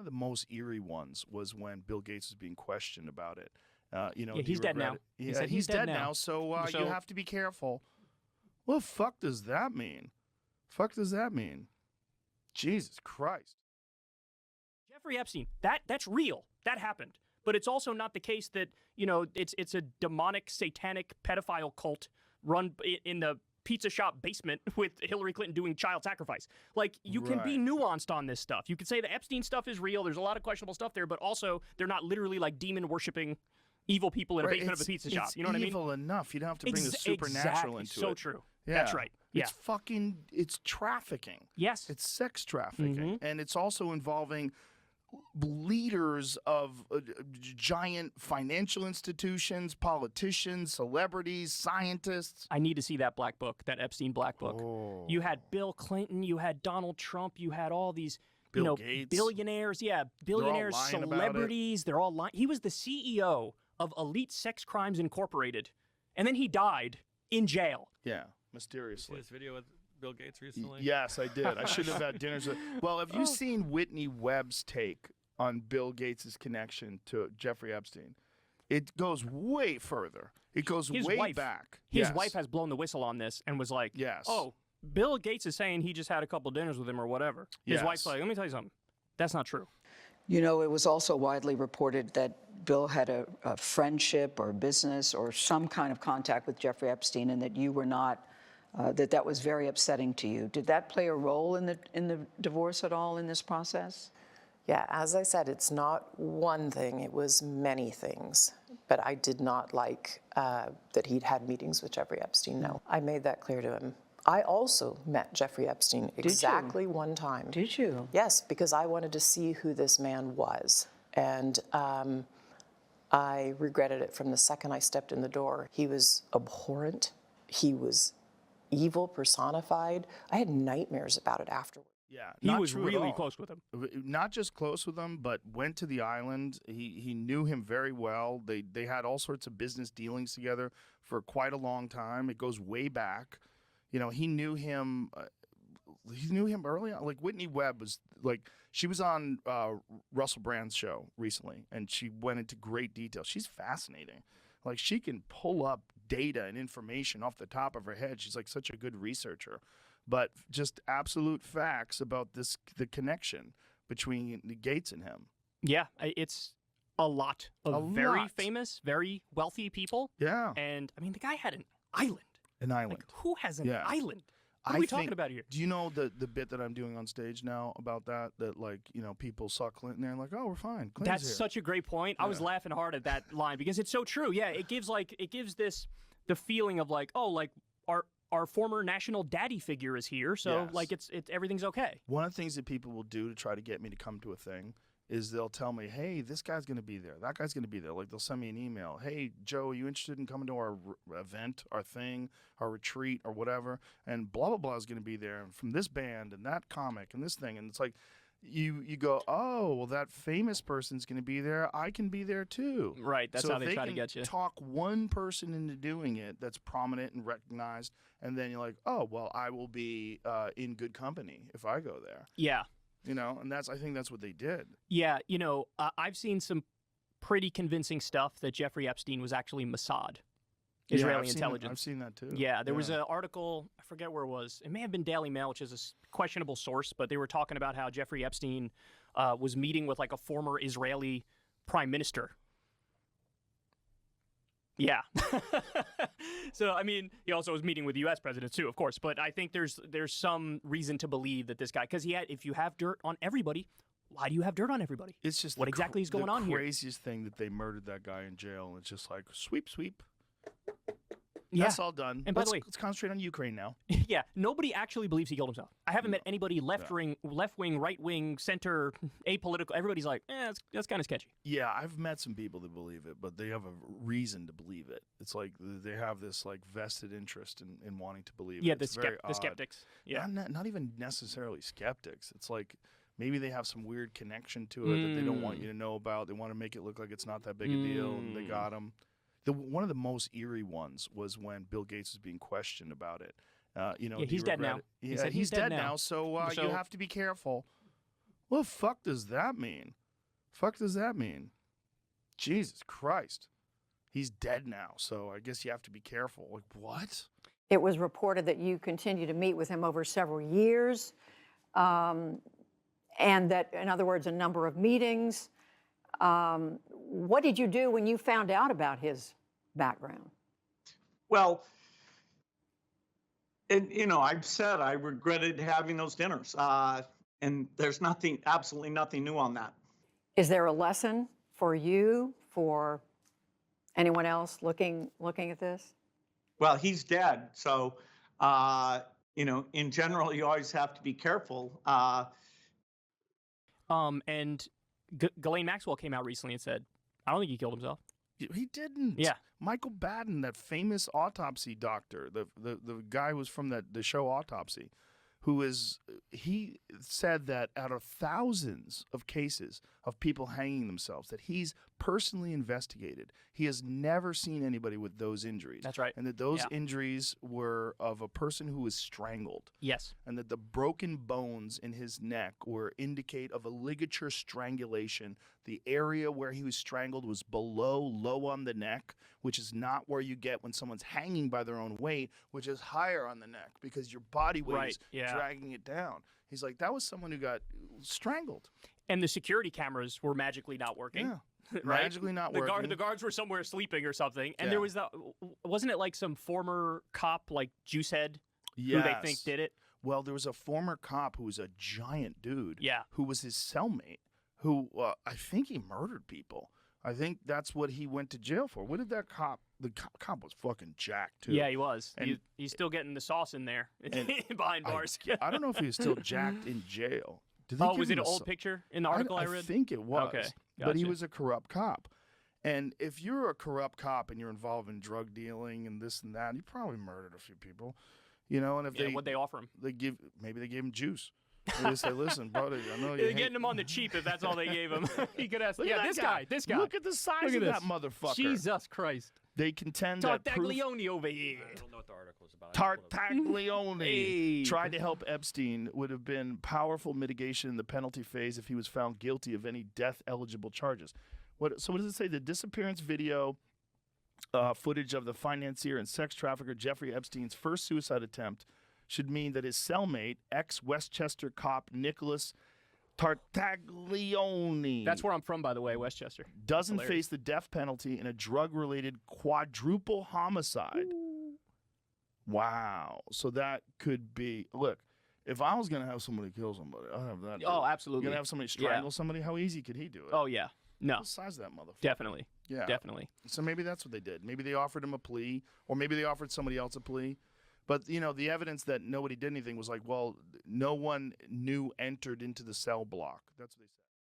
the most eerie ones was when Bill Gates was being questioned about it. He's dead now. He said he's dead now, so you have to be careful. What the fuck does that mean? Jesus Christ. Jeffrey Epstein, that's real. That happened. But it's also not the case that, it's a demonic, satanic pedophile cult run in the pizza shop basement with Hillary Clinton doing child sacrifice. Like, you can be nuanced on this stuff. You could say the Epstein stuff is real. There's a lot of questionable stuff there, but also they're not literally like demon-worshipping evil people in a basement of a pizza shop. You know what I mean? It's evil enough. You don't have to bring the supernatural into it. So true. Yeah. That's right. Yeah. It's trafficking. Yes. It's sex trafficking. And it's also involving leaders of giant financial institutions, politicians, celebrities, scientists. I need to see that black book, that Epstein black book. Oh. You had Bill Clinton, you had Donald Trump, you had all these Gates. billionaires, celebrities. They're all lying. He was the CEO of Elite Sex Crimes Incorporated, and then he died in jail. Yeah, mysteriously. You see this video with Bill Gates recently? Yes, I did. I should have had dinners with. Well, have you seen Whitney Webb's take on Bill Gates' connection to Jeffrey Epstein? It goes way further. It goes way back. His wife has blown the whistle on this and was like, oh, Bill Gates is saying he just had a couple dinners with him or whatever. His wife's like, let me tell you something. That's not true. It was also widely reported that Bill had a friendship or business or some kind of contact with Jeffrey Epstein, and that you were not, that was very upsetting to you. Did that play a role in the divorce at all in this process? Yeah, as I said, it's not one thing, it was many things. But I did not like that he'd had meetings with Jeffrey Epstein, no. I made that clear to him. I also met Jeffrey Epstein exactly one time. Did you? Yes, because I wanted to see who this man was. And I regretted it from the second I stepped in the door. He was abhorrent. He was evil personified. I had nightmares about it afterwards. Yeah, he was really close with him. Not just close with him, but went to the island. He knew him very well. They had all sorts of business dealings together for quite a long time. It goes way back. He knew him. He knew him early on. Like Whitney Webb was she was on Russell Brand's show recently, and she went into great detail. She's fascinating. Like, she can pull up data and information off the top of her head. She's like such a good researcher. But just absolute facts about the connection between the Gates and him. Yeah, it's a lot of very famous, very wealthy people. Yeah. And, I mean, the guy had an island. An island. Like, who has an island? What are we talking about here? Do you know the bit that I'm doing on stage now about that? That, people saw Clinton there and like, oh, we're fine. Clinton's That's here. such a great point. Yeah. I was laughing hard at that line because it's so true. Yeah, it gives the feeling of our former national daddy figure is here, so it's everything's okay. One of the things that people will do to try to get me to come to a thing is they'll tell me, hey, this guy's going to be there. That guy's going to be there. Like, they'll send me an email. Hey, Joe, are you interested in coming to our event, our thing, our retreat, or whatever? And blah, blah, blah is going to be there. And from this band and that comic and this thing. And it's like, you go, oh, well, that famous person's going to be there. I can be there too. Right. That's how they try to get you. Talk one person into doing it that's prominent and recognized. And then you're like, oh, well, I will be in good company if I go there. Yeah. And I think that's what they did. Yeah, I've seen some pretty convincing stuff that Jeffrey Epstein was actually Mossad, Israeli intelligence. I've seen that too. Yeah, there was an article, I forget where it was. It may have been Daily Mail, which is a questionable source, but they were talking about how Jeffrey Epstein was meeting with a former Israeli prime minister. Yeah. So, I mean, he also was meeting with the U.S. president too, of course. But I think there's some reason to believe that this guy, because if you have dirt on everybody, why do you have dirt on everybody? It's just what exactly is going on here? The craziest thing that they murdered that guy in jail, and it's just like sweep. Yeah. That's all done. And by the way, let's concentrate on Ukraine now. Yeah, nobody actually believes he killed himself. I haven't met anybody left wing, right wing, center, apolitical. Everybody's like, that's kind of sketchy. Yeah, I've met some people that believe it, but they have a reason to believe it. It's like they have this vested interest in wanting to believe it. Yeah, the skeptics. Yeah, not even necessarily skeptics. It's like maybe they have some weird connection to it that they don't want you to know about. They want to make it look like it's not that big a deal, and they got him. One of the most eerie ones was when Bill Gates was being questioned about it. he's dead now. He's dead now, so you have to be careful. What the fuck does that mean? Fuck does that mean? Jesus Christ. He's dead now, so I guess you have to be careful. Like, what? It was reported that you continue to meet with him over several years, and that, in other words, a number of meetings. What did you do when you found out about his background? Well, and I've said I regretted having those dinners, and there's absolutely nothing new on that. Is there a lesson for you, for anyone else looking at this? Well, he's dead, so in general, you always have to be careful. And Ghislaine Maxwell came out recently and said, I don't think he killed himself. He didn't. Yeah. Michael Baden, that famous autopsy doctor, the guy who was from the show Autopsy, he said that out of thousands of cases of people hanging themselves that he's personally investigated, he has never seen anybody with those injuries. That's right. And that those injuries were of a person who was strangled. Yes. And that the broken bones in his neck were indicate of a ligature strangulation. The area where he was strangled was low on the neck, which is not where you get when someone's hanging by their own weight, which is higher on the neck because your body weight is dragging it down. He's like, that was someone who got strangled. And the security cameras were magically not working. Yeah. Right? Magically not working. The guards were somewhere sleeping or something. And there was wasn't it like some former cop, like Juicehead, who they think did it? Well, there was a former cop who was a giant dude. Yeah. Who was his cellmate, who I think he murdered people. I think that's what he went to jail for. What did that cop? The cop was fucking jacked too. Yeah, he was. And he's still getting the sauce in there behind bars. I don't know if he was still jacked in jail. Did they Oh, give was it him an old picture in the article I read? I think it was. Okay, But he gotcha. was a corrupt cop. And if you're a corrupt cop and you're involved in drug dealing and this and that, you probably murdered a few people. And if what'd they offer him? Maybe they gave him juice. They say, listen, brother, I know They're you're getting him on the cheep if that's all they gave him. He could ask. Look Yeah, at that this guy. Look at the size of that motherfucker. Jesus Christ. They contend that proof Tartaglione over here. I don't know what the article is about. Tartaglione Hey. tried to help Epstein would have been powerful mitigation in the penalty phase if he was found guilty of any death-eligible charges. So what does it say? The disappearance video footage of the financier and sex trafficker Jeffrey Epstein's first suicide attempt should mean that his cellmate, ex-Westchester cop Nicholas Tartaglione, That's where I'm from, by the way, Westchester. doesn't Hilarious. face the death penalty in a drug-related quadruple homicide. Wow. So that could be, look, if I was going to have somebody kill somebody, I'd have that. Oh, dude. absolutely. You're going to have somebody strangle somebody? How easy could he do it? Oh, yeah. No, The size of that motherfucker. definitely. Yeah. Definitely. So maybe that's what they did. Maybe they offered him a plea, or maybe they offered somebody else a plea. But, the evidence that nobody did anything was like, well, no one new entered into the cell block. That's what they said.